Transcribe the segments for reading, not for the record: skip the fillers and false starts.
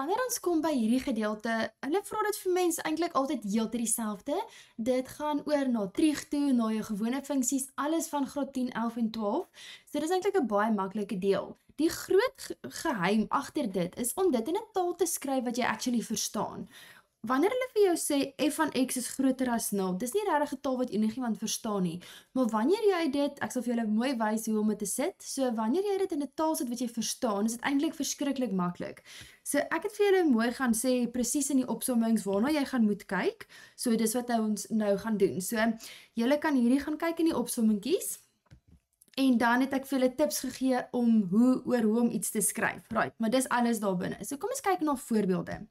wanneer ons kom by hierdie gedeelte, hulle vra dit vir mense eintlik altyd heeltyd dieselfde. Dit gaan oor na terug toe, na jou gewone funksies, alles van graad 10, 11 en 12. So dit is eintlik 'n baie maklike deel. Die groot geheim agter dit is om dit in 'n taal te skryf wat jy actually verstaan. Wanneer hulle vir jou sê f van x is groter as 0, dis nie regtig 'n taal wat enigiemand verstaan nie. Maar wanneer jy dit, ek sal vir julle mooi wys hoe om dit te sit. So wanneer jy dit in 'n taal sit wat jy verstaan, is dit eintlik verskriklik maklik. So ek het vir julle mooi gaan sê presies in die opsommings waarna jy gaan moet kyk. So dis wat ons nou gaan doen. So julle kan hierdie gaan kyk in die opsommingkies. En dan het ek vir julle tips gegee om hoe om iets te skryf. Right, maar dis alles daar binne. So kom ons kyk na voorbeelde.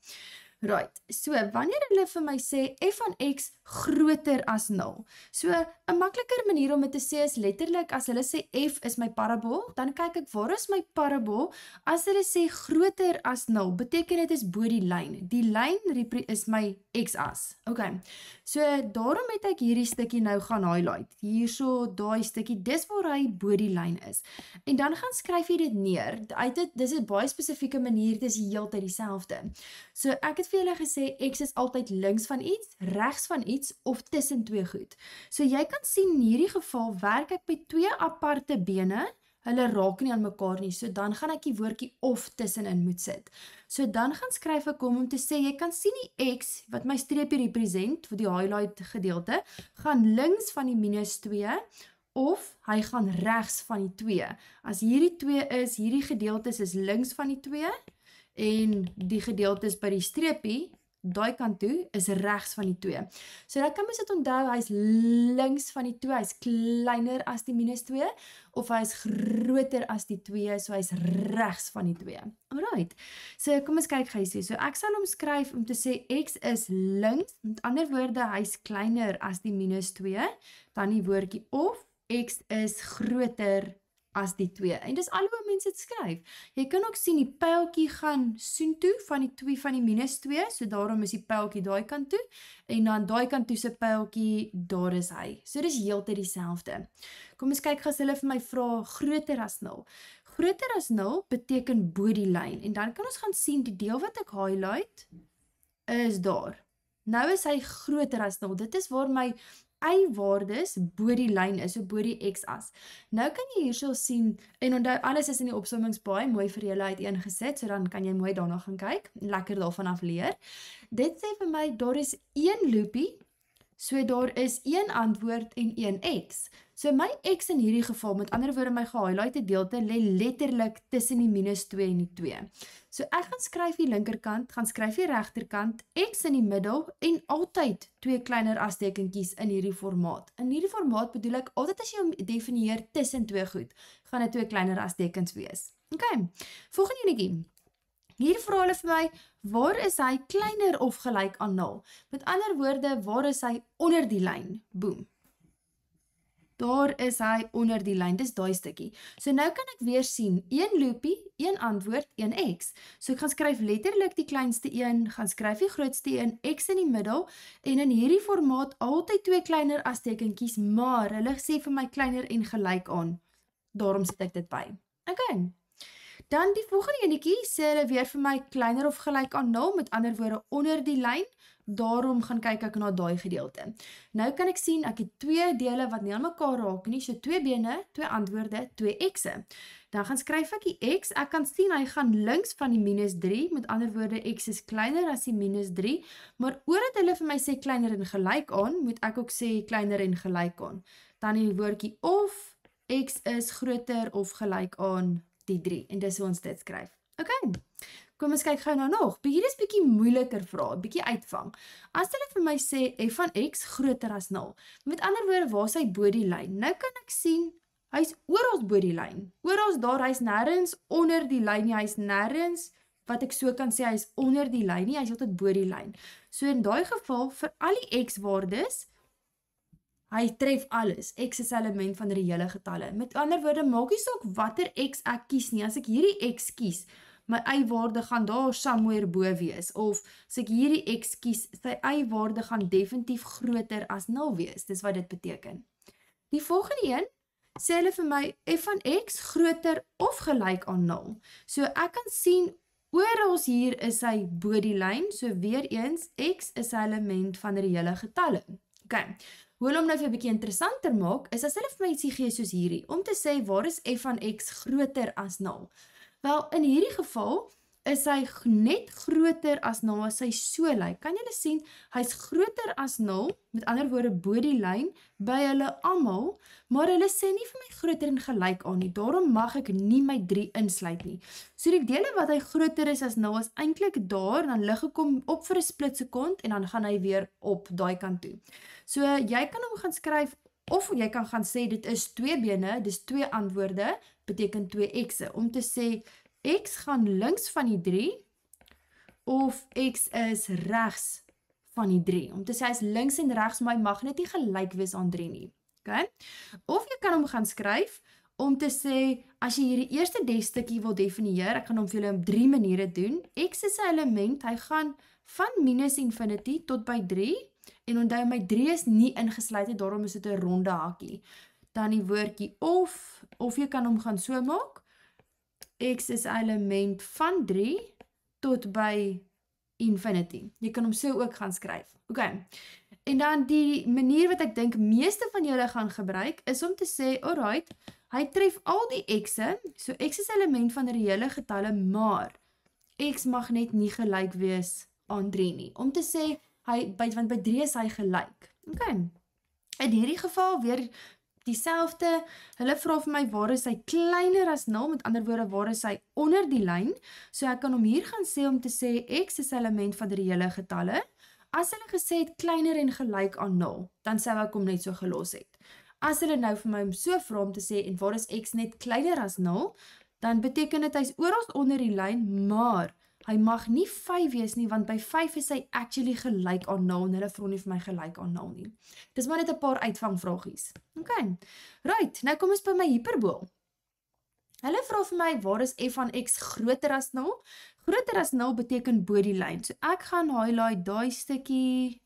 Right, so wanneer hulle vir my sê f van x groter as 0. So 'n makliker manier om dit te sê is letterlik as hulle sê f is my parabool, dan kyk ek waar is my parabool? As hulle sê groter as 0, beteken dit is bo die lyn. Die lyn is my x-as. Okay. So daarom het ek hierdie stukkie nou gaan highlight. Hierso daai stukkie, dis waar hy bo die lyn is. En dan gaan skryf jy dit neer. Dis 'n baie spesifieke manier, dit is heeltyd dieselfde. So ek het vir julle gesê x is altyd links van iets, regs van iets of tussen twee goed. So jy kan sien in hierdie geval werk ek met twee aparte bene, hulle raak nie aan mekaar nie, so dan gaan ek die woordjie of tussenin moet sit. So dan gaan skryf ek om te sê, jy kan sien die x, wat my streepie represent, vir die highlight gedeelte, gaan links van die minus 2, of hy gaan regs van die 2. As hierdie 2 is, hierdie gedeeltes is links van die 2, en die gedeeltes by die streepie, daai kant toe, is regs van die 2. So dan kan mens dit onthou, hy is links van die 2, hy is kleiner as die minus 2, of hy is groter as die 2, so hy is regs van die 2. Alright, so kom ons kyk gou hier. So ek sal omskryf om te sê, x is links, met ander woorde, hy is kleiner as die minus 2, dan die woordjie of, x is groter as die 2. En dis al hoe mense dit skryf. Jy kan ook sien die pyltjie gaan soontoe van die 2 van die minus 2, so daarom is die pyltjie daai kant toe, en dan daai kant toe se pyltjie, daar is hy. So dis heeltyd dieselfde. Kom ons kyk as hulle vir my vra groter as 0. Groter as 0 beteken bo die lyn, en dan kan ons gaan sien die deel wat ek highlight, is daar. Nou is hy groter as 0. Dit is waar my y-waardes bo die lyn is, so bo die x-as. Nou kan jy hierso sien, en onthou, alles is in die opsommings baie mooi vir julle uiteengesit, so dan kan jy mooi daarna gaan kyk, en lekker daarvan af leer. Dit sê vir my, daar is een loopie, so daar is een antwoord en een x. So my x in hierdie geval, met ander woorde my gehighlighte deelte, lê letterlik tussen die minus 2 en die 2. So ek gaan skryf die linkerkant, gaan skryf die regterkant, x in die middel, en altyd twee kleiner astekentjies in hierdie formaat. In hierdie formaat bedoel ek, altyd as jy hom definieer tussen twee goed, gaan dit twee kleiner astekens wees. Okay, volgende enetjie. Hier vra hulle vir my, waar is hy kleiner of gelyk aan 0? Met ander woorde, waar is hy onder die lyn? Boom. Daar is hy onder die lyn, dis daai stukkie. So nou kan ek weer sien, een loopie, een antwoord, een x. So ek gaan skryf letterlik die kleinste een, gaan skryf die grootste een, x in die middel, en in hierdie formaat altyd twee kleiner astekentjies, maar hulle sê vir my kleiner en gelyk aan. Daarom sit ek dit by. Okay. Dan die volgende enetjie sê hulle weer vir my kleiner of gelyk aan 0, met ander woorde onder die lyn, daarom gaan kyk ek na daai gedeelte. Nou kan ek sien, ek het twee dele wat nie aan mekaar raak nie, so twee bene, twee antwoorde, twee x'e. Dan gaan skryf ek die x, ek kan sien hy gaan links van die minus 3, met ander woorde x is kleiner as die minus 3, maar oordat hulle vir my sê kleiner en gelyk aan, moet ek ook sê kleiner en gelyk aan. Dan die woordjie of, x is groter of gelyk aan die 3, en dis hoe ons dit skryf. Okay, kom ons kyk gou nou nog. Hier is bietjie moeiliker vrae, bietjie uitvang. As hulle vir my sê f van x groter as 0, met ander woorde, waar is hy bo die lyn? Nou kan ek sien, hy's oral bo die lyn. Oral daar, hy's nêrens onder die lyn nie, hy's nêrens wat ek so kan sê, hy's onder die lyn nie, hy's altyd bo die lyn. So in daai geval, vir al die x-waardes, hy tref alles. X is element van reële getalle. Met ander woorde, maak nie saak watter x ek kies nie. As ek hierdie x kies, my y-waarde gaan daar somewhere bo wees. Of as ek hierdie x kies, sy y-waarde gaan definitief groter as 0 wees. Dis wat dit beteken. Die volgende een, sê hulle vir my f van x groter of gelyk aan 0. So ek kan sien, Oral hier is hy bo die lyn, so weer eens, x is 'n element van reële getalle. Okay. Hoe hulle hom nou vir 'n bietjie interessanter maak, is as hulle vir my ietsie gee soos hierdie, om te sê waar is f van x groter as 0? Wel, in hierdie geval is hy net groter as 0 as hy so lyk. Kan julle sien, hy's groter as 0, met ander woorde bo die lyn, by hulle almal, maar hulle sê nie vir my groter en gelyk aan nie, daarom mag ek nie my 3 insluit nie. So die dele wat hy groter is as 0 is eintlik daar, dan lig ek hom op vir 'n splitsekond, en dan gaan hy weer op daai kant toe. So jy kan hom gaan skryf, of jy kan gaan sê dit is 2 bene, dis 2 antwoorde, beteken 2 x'e, om te sê, x gaan links van die 3, of x is regs van die 3. Om te sê, hy is links en regs, maar hy mag net nie gelyk wees aan 3 nie. Okay? Of jy kan hom gaan skryf, om te sê, as jy hierdie eerste stukkie wil definieer, ek gaan hom vir julle op 3 maniere doen. X is 'n element, hy gaan van minus infinity tot by 3, en onthou my 3 is nie ingesluit nie, daarom is dit 'n ronde hakkie. Dan die woordjie of jy kan hom gaan so maak, x is 'n element van 3 tot by infinity. Jy kan hom so ook gaan skryf. Okay. En dan die manier wat ek dink meeste van julle gaan gebruik, is om te sê, alright, hy tref al die x'e, so x is 'n element van reële getalle, maar x mag net nie gelyk wees aan 3 nie. Om te sê, want by 3 is hy gelyk. Okay. In hierdie geval weer dieselfde, hulle vra vir my waar is hy kleiner as 0, met ander woorde waar is hy onder die lyn, so ek kan hom hier gaan sê om te sê x is 'n element van reële getalle. As hulle gesê het kleiner en gelyk aan 0, dan sou ek hom net so gelos het. As hulle nou vir my so vra om te sê en waar is x net kleiner as 0, dan beteken dit hy's oral onder die lyn, maar hy mag nie 5 wees nie, want by 5 is hy actually gelyk aan 0, en hulle vra nie vir my gelyk aan 0 nie. Dis maar net 'n paar uitvangvragies. Okay, right, nou kom ons by my hiperbool. Hulle vra vir my, waar is f van x groter as 0? Groter as 0 beteken bo die lyn, so ek gaan highlight daai stukkie,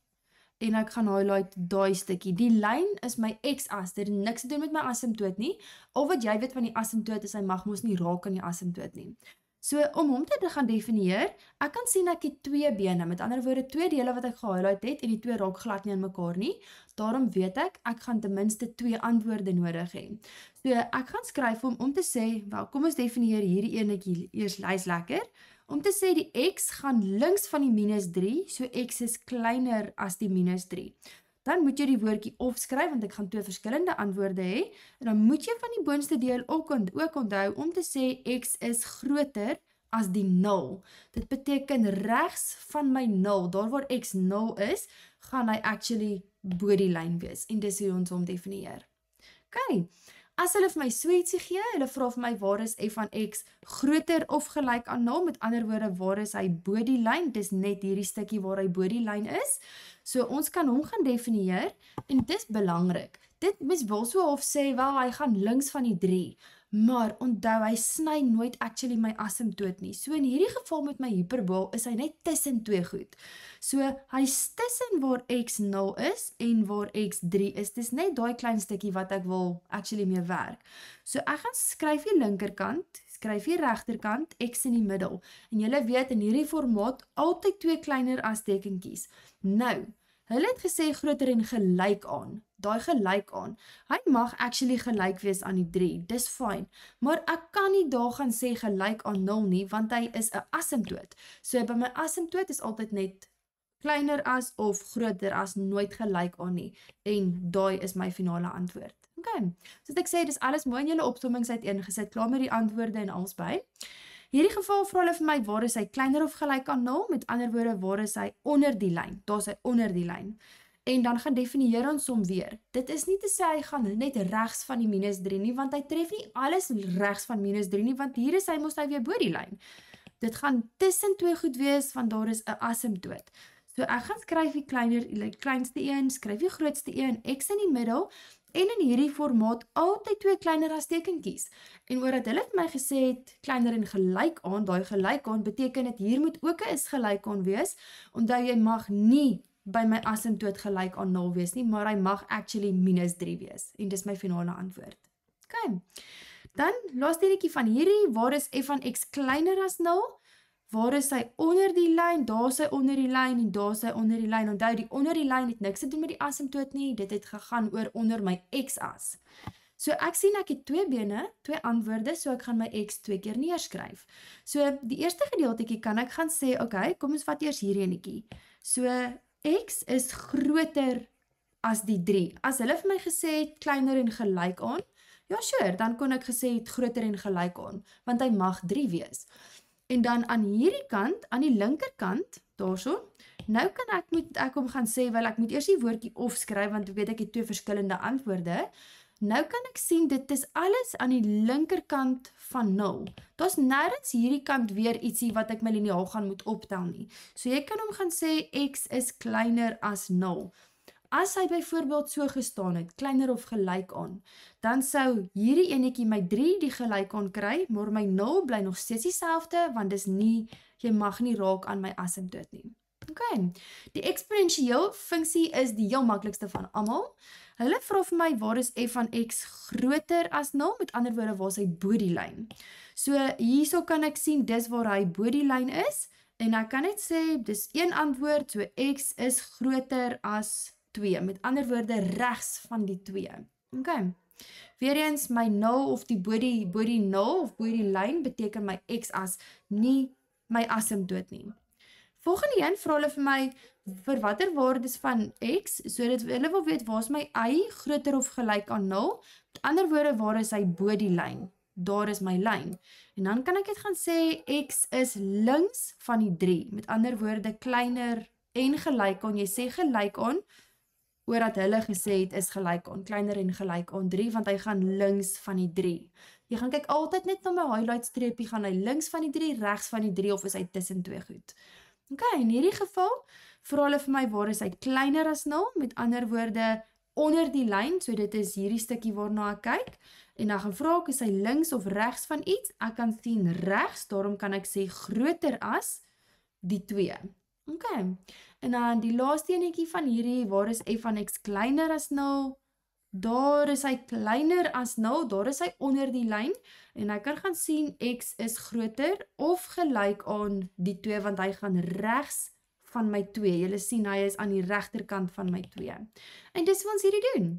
en ek gaan highlight daai stukkie. Die lyn is my x-as, dit het niks te doen met my asymptoot nie, of wat jy weet van die asymptoot is, hy mag mos nie raak aan die asymptoot nie. So, om hom te gaan definieer, ek kan sien ek het 2 bene, met ander woorde 2 dele wat ek gehighlight het, en die 2 raak glad nie aan mekaar nie, daarom weet ek gaan ten minste 2 antwoorde nodig hê. So, ek gaan skryf om te sê, wel, kom ons definieer hierdie enetjie eers, hy's lekker, om te sê die x gaan links van die minus 3, so x is kleiner as die minus 3. Dan moet jy die woordjie of skryf, want ek gaan 2 verskillende antwoorde hê, en dan moet jy van die boonste deel ook onthou, om te sê x is groter as die 0. Dit beteken regs van my 0, daar waar x 0 is, gaan hy actually bo die lyn wees, en dis hoe ons hom definieer. Okay. As hulle vir my so ietsie gee, hulle vra vir my waar is f van x groter of gelyk aan 0, met ander woorde waar is hy bo die lyn, dis net hierdie stukkie waar hy bo die lyn is, so ons kan hom gaan definieer, en dis belangrik, dit mens wil so half sê, wel hy gaan links van die 3, maar onthou, hy sny nooit actually my asymptoot nie, so in hierdie geval met my hiperbool, is hy net tussen 2 goed, so hy's tussen waar x 0 is, en waar x 3 is, dis net daai klein stukkie wat ek wil actually mee werk, so ek gaan skryf die linkerkant, skryf die regterkant, x in die middel, en julle weet in hierdie formaat, altyd 2 kleiner as tekentjies, nou, hulle het gesê groter en gelyk aan, daai gelyk aan, hy mag actually gelyk wees aan die 3, dis fyn, maar ek kan nie daar gaan sê gelyk aan 0 nie, want hy is 'n asymptoot, so by my asymptoot is altyd net kleiner as of groter as, nooit gelyk aan nie, en daai is my finale antwoord. Okay, soos ek sê, dis alles mooi in julle opsommings uiteengesit, klaar met die antwoorde en alles by. Hierdie geval vra hulle vir my, waar is hy kleiner of gelyk aan 0, met ander woorde, waar is hy onder die lyn, daar is hy onder die lyn, en dan gaan definieer ons hom weer, dit is nie te sê hy gaan net regs van die minus 3 nie, want hy tref nie alles regs van minus 3 nie, want hier is hy mos nou weer bo die lyn, dit gaan tussen 2 goed wees, want daar is 'n asymptoot, so ek gaan skryf die kleinste een, skryf die grootste een, x in die middel, en in hierdie formaat altyd 2 kleiner as tekentjies. En oordat hulle het my gesê het kleiner en gelyk aan, daai gelyk aan beteken dit hier moet ook 'n is gelyk aan wees. Onthou jy mag nie by my asymptoot gelyk aan 0 wees nie, maar hy mag actually minus 3 wees. En dis my finale antwoord. Okay. Dan laaste enetjie van hierdie, waar is f van x kleiner as 0? waar is hy onder die lyn, daar is hy onder die lyn en daar is hy onder die lyn. Onthou, die onder die lyn het niks te doen met die asymptoot nie, dit het gegaan oor onder my x-as. So ek sien ek het 2 bene, 2 antwoorde, so ek gaan my x 2 keer neerskryf. So die eerste gedeeltetjie kan ek gaan sê, okay, kom ons vat eers hierdie enetjie. So x is groter as die 3. As hulle vir my gesê het kleiner en gelyk aan, ja sure, dan kon ek gesê het groter en gelyk aan, want hy mag 3 wees. En dan aan hierdie kant, aan die linkerkant, daarso, nou kan ek hom gaan sê, wel ek moet eers die woordjie of skryf, want ek weet ek het 2 verskillende antwoorde. Nou kan ek sien, dit is alles aan die linkerkant van 0. Daar's nêrens hierdie kant weer ietsie wat ek my liniaal gaan moet optel nie. So jy kan hom gaan sê, x is kleiner as 0. As hy byvoorbeeld so gestaan het, kleiner of gelyk aan, dan sou hierdie enetjie my 3 die gelyk aan kry, maar my 0 bly nog steeds dieselfde, want dis nie, jy mag nie raak aan my asymptoot nie. Okay, die eksponensieel funksie is die heel maklikste van almal. Hulle vra vir my, waar is f van x groter as 0? Met ander woorde, waar is hy bo die lyn? So hierso kan ek sien, dis waar hy bo die lyn is, en ek kan net sê, dis een antwoord, so x is groter as 2, met ander woorde regs van die 2. Okay. Weereens my 0 of die bo die 0 of bo die lyn beteken my x as nie my asymptoot nie. Volgende een vra hulle vir my vir watter waardes van x, so dat hulle wil weet waar is my y groter of gelyk aan 0, met ander woorde waar is hy bo die lyn. Daar is my lyn. En dan kan ek dit gaan sê x is links van die 3, met ander woorde kleiner en gelyk aan, jy sê gelyk aan oor dat hulle gesê het is gelyk aan, kleiner en gelyk aan 3, want hy gaan links van die 3. Jy gaan kyk altyd net na my highlight streepie, gaan hy links van die 3, regs van die 3, of is hy tussen 2 goed. Okay, in hierdie geval, vra hulle vir my, waar is hy kleiner as 0, met ander woorde, onder die lyn, so dit is hierdie stukkie waarna ek kyk, en dan gaan vra ek, is hy links of regs van iets, ek kan sien regs, daarom kan ek sê groter as die 2. Okay, en dan die laaste enetjie van hierdie, waar is f van x kleiner as 0, daar is hy kleiner as 0, daar is hy onder die lyn, en ek kan gaan sien, x is groter of gelyk aan die 2, want hy gaan regs van my 2. Julle sien, hy is aan die regterkant van my 2. En dis wat ons hierdie doen.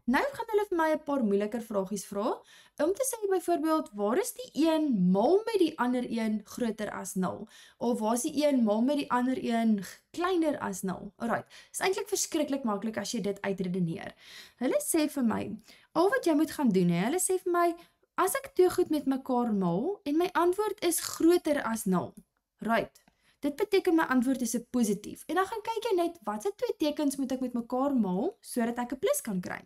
Nou gaan hulle vir my 'n paar moeiliker vragies vra, om te sê byvoorbeeld, waar is die een mal met die ander een groter as 0? Of waar is die een mal met die ander een kleiner as 0? Alright, is eintlik verskriklik maklik as jy dit uitredeneer. Hulle sê vir my, al wat jy moet gaan doen, hulle sê vir my, as ek 2 goed met mekaar mal, en my antwoord is groter as 0. Right, dit beteken my antwoord is 'n positief. En dan gaan kyk jy net, wat se 2 tekens moet ek met mekaar maal, sodat ek 'n plus kan kry.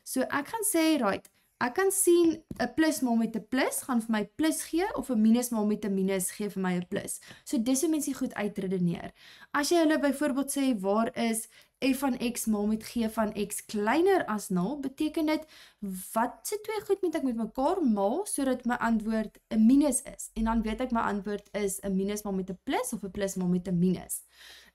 So ek gaan sê, right, ek kan sien 'n plus maal met 'n plus, gaan vir my plus gee, of 'n minus maal met 'n minus gee vir my 'n plus. So dis hoe mense goed uitredeneer. As jy hulle byvoorbeeld sê, waar is f van x maal met g van x kleiner as 0, beteken dit, wat se 2 goed moet ek met mekaar maal, sodat my antwoord 'n minus is. En dan weet ek my antwoord is 'n minus maal met 'n plus, of 'n plus maal met 'n minus.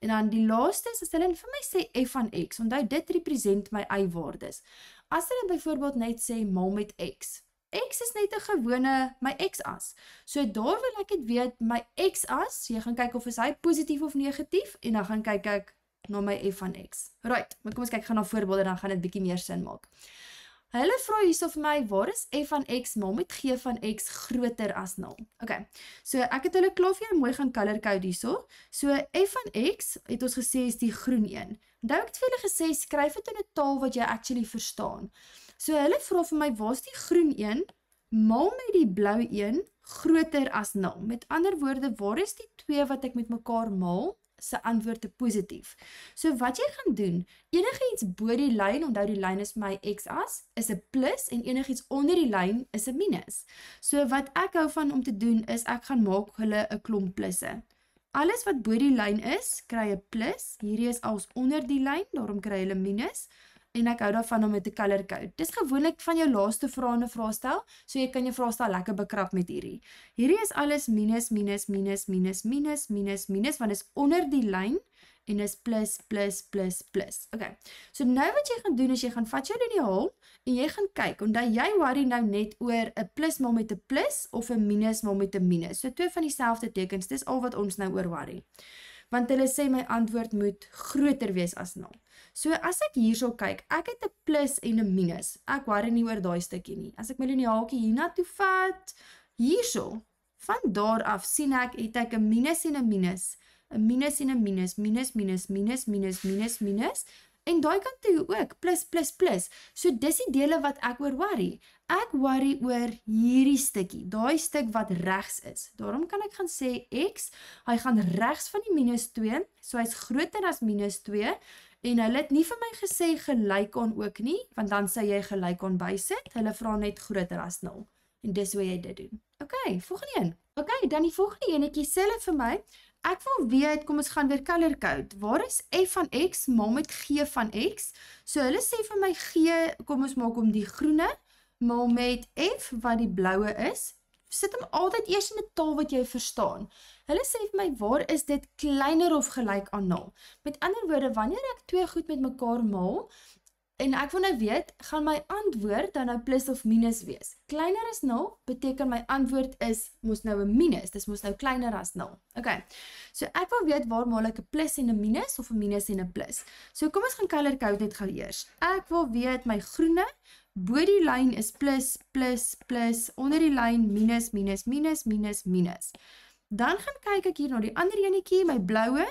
En dan die laaste is, as hulle vir my sê f van x, onthou dit represent my y-waardes. As hulle byvoorbeeld net sê maal met x, x is net 'n gewone my x-as. So daar wil ek dit weet, my x-as, jy gaan kyk of is hy positief of negatief, en dan gaan kyk ek na my f van x. Right, maar kom ons kyk gaan na voorbeelde, dan gaan dit bietjie meer sin maak. Hulle vra hierso vir my, waar is f van x maal met g van x groter as 0? Okay, so ek het hulle klaar vir jou mooi gaan color code hierso. So f van x, het ons gesê, is die groen een. Onthou ek het vir hulle gesê, skryf dit in 'n taal wat jy actually verstaan. So hulle vra vir my, waar is die groen een, maal met die blou een, groter as 0? Met ander woorde, waar is die 2 wat ek met mekaar maal, se antwoord positief. So wat jy gaan doen, enige iets bo die lyn, onthou die lyn is my x-as, is 'n plus, en enige iets onder die lyn is 'n minus. So wat ek hou van om te doen, is ek gaan maak hulle 'n klomp plusse. Alles wat bo die lyn is, kry 'n plus, hierdie is als onder die lyn, daarom kry hulle minus, en ek hou daarvan om met 'n color code. Dis gewoonlik van jou laaste vrae in 'n vraestel, so jy kan jou vraestel lekker bekrap met hierdie. Hierdie is alles minus, minus, minus, minus, minus, minus, minus, want dit is onder die lyn, en is plus, plus, plus, plus. Okay, so nou wat jy gaan doen is jy gaan vat jou liniaal en jy gaan kyk, omdat jy worry nou net oor 'n plus maal met 'n plus of 'n minus maal met 'n minus. So twee van dieselfde tekens, dis al wat ons nou oor worry. Want hulle sê my antwoord moet groter wees as 0. So as ek hierso kyk, ek het 'n plus en 'n minus. Ek worry nie oor daai stukkie nie. As ek my liniaaltjie hiernatoe vat, hierso, van daar af sien ek, het ek 'n minus en 'n minus. 'n minus en 'n minus, minus, minus, minus, minus, minus, minus, en daai kant toe ook, plus, plus, plus. So dis die dele wat ek oor worry. Ek worry oor hierdie stukkie, daai stuk wat regs is. Daarom kan ek gaan sê x, hy gaan regs van die minus 2, so hy's groter as minus 2, en hulle het nie vir my gesê gelyk aan ook nie, want dan sê jy gelyk aan bysit, hulle vra net groter as 0. En dis hoe jy dit doen. Okay, volgende een. Okay, dan die volgende enetjie sê hulle vir my, ek wil weet, kom ons gaan weer color code, waar is f van x maal met g van x? So hulle sê vir my g, kom ons maak om die groene, maal met f wat die blaue is, sit hom altyd eers in 'n taal wat jy verstaan. Hulle sê vir my, waar is dit kleiner of gelyk aan 0? Met ander woorde, wanneer ek twee goed met mekaar maal, en ek wil nou weet, gaan my antwoord dan nou plus of minus wees? Kleiner as 0 beteken my antwoord is mos nou 'n minus, dis mos nou kleiner as 0. Okay, so ek wil weet waar maal ek 'n plus en 'n minus of 'n minus en 'n plus. So kom ons gaan color code net gou eers. Ek wil weet my groene, bo die lyn is plus, plus, plus, onder die lyn minus, minus, minus, minus, minus. Dan gaan kyk ek hier na die ander enetjie, my blaue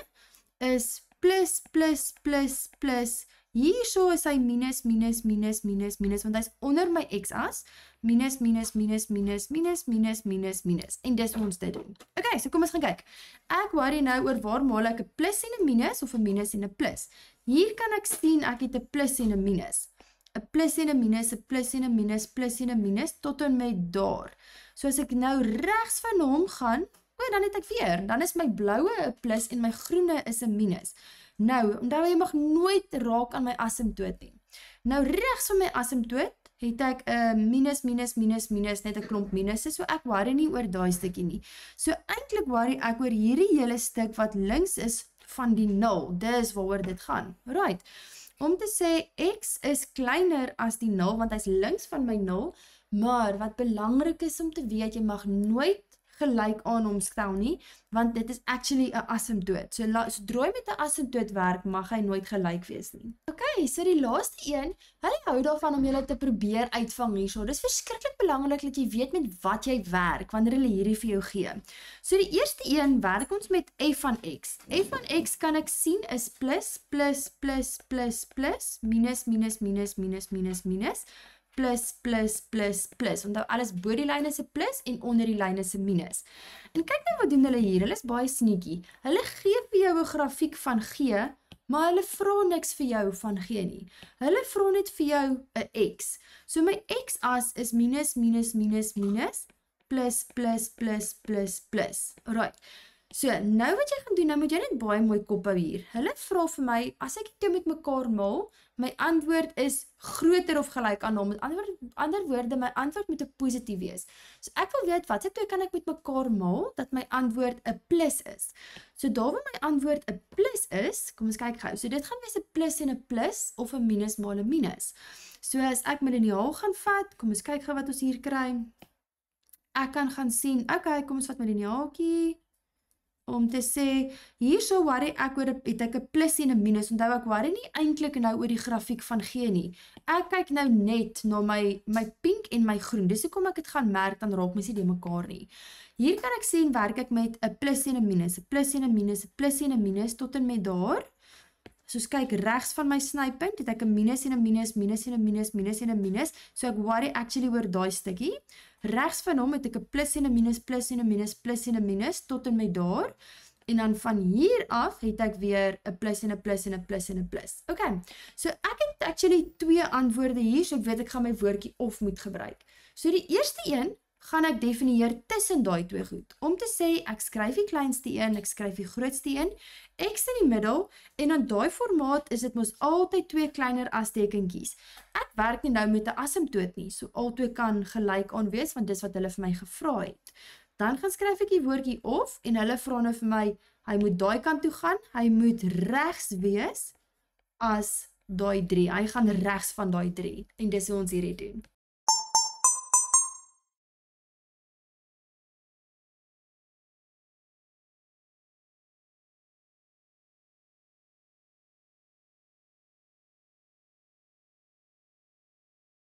is plus, plus, plus, plus, hierso is hy minus, minus, minus, minus, minus, want hy is onder my x-as, minus, minus, minus, minus, minus, minus, minus, minus, en dis hoe ons dit doen. Okay, so kom ons gaan kyk. Ek worry nou oor waar maal ek 'n plus en 'n minus, of 'n minus en 'n plus. Hier kan ek sien, ek het 'n plus en 'n minus. 'n plus en 'n minus, 'n plus en 'n minus, plus en 'n minus, tot en met daar. So as ek nou regs van hom gaan, dan het ek weer, dan is my blaue 'n plus en my groene is 'n minus. Nou, onthou jy mag nooit raak aan my asymptoot nie. Nou regs van my asymptoot het ek 'n minus, minus, minus, minus, net 'n klomp minusse, so ek worry nie oor daai stukkie nie. So eintlik worry ek oor hierdie hele stuk wat links is van die 0, dis waaroor dit gaan. Right, om te sê x is kleiner as die 0, want hy's links van my 0, maar wat belangrik is om te weet, jy mag nooit gelyk aan hom stel nie, want dit is actually 'n asymptoot. So sodra jy met 'n asymptoot werk, mag hy nooit gelyk wees nie. Okay, so die laaste een, hulle hou daarvan om julle te probeer uitvang hierso. Dis verskriklik belangrik dat jy weet met wat jy werk wanneer hulle hierdie vir jou gee. So die eerste een werk ons met f van x. F van x kan ek sien is plus, plus, plus, plus, plus, minus, minus, minus, minus, minus, minus, plus, plus, plus, plus. Onthou alles bo die lyn is 'n plus en onder die lyn is 'n minus. En kyk nou wat doen hulle hier. Hulle is baie sneaky. Hulle gee vir jou 'n grafiek van g, maar hulle vra niks vir jou van g nie. Hulle vra net vir jou 'n x. So my x-as is minus, minus, minus, minus, plus, plus, plus, plus, plus. Alright. So, nou wat jy gaan doen, nou moet jy net baie mooi kop hou hier. Hulle vra vir my, as ek dit met mekaar maal, my antwoord is groter of gelyk aan hom. Met ander woorde, my antwoord moet 'n positief wees. So ek wil weet, wat twee kan ek met mekaar maal, dat my antwoord 'n plus is. So daar waar my antwoord 'n plus is, kom ons kyk gou. So dit gaan wees 'n plus en 'n plus, of 'n minus maal 'n minus. So as ek my liniaal gaan vat, kom ons kyk gou wat ons hier kry. Ek kan gaan sien, okay, kom ons vat my liniaaltjie. Om te sê, hierso worry ek oor, het ek 'n plus en 'n minus, onthou ek worry nie eintlik nou oor die grafiek van G nie. Ek kyk nou net na my pink en my groen, dis hoekom ek dit gaan merk, dan raak mens nie die mekaar nie. Hier kan ek sien, werk ek met 'n plus en 'n minus, 'n plus en 'n minus, 'n plus en 'n minus, tot en met daar. Soos kyk, regs van my snypunt, het ek 'n minus en 'n minus, minus en 'n minus, minus en 'n minus, so ek worry actually oor daai stukkie. Regs van hom het ek 'n plus en 'n minus, plus en 'n minus, plus en 'n minus, tot en met daar. En dan van hier af het ek weer 'n plus en 'n plus en 'n plus en 'n plus. Okay, so ek het actually twee antwoorde hier, so ek weet ek gaan my woordjie of moet gebruik. So die eerste een, gaan ek definieer tussen daai twee goed. Om te sê, ek skryf die kleinste een, ek skryf die grootste een, x in die middel, en in daai formaat is dit mos altyd twee kleiner astekentjies. Ek werk nie nou met 'n asymptoot nie, so albei kan gelyk aan wees, want dis wat hulle vir my gevra het. Dan gaan skryf ek die woordjie of, en hulle vra nou vir my, Hy moet daai kant toe gaan, hy moet regs wees as daai 3. Hy gaan regs van daai 3 en dis hoe ons hierdie doen.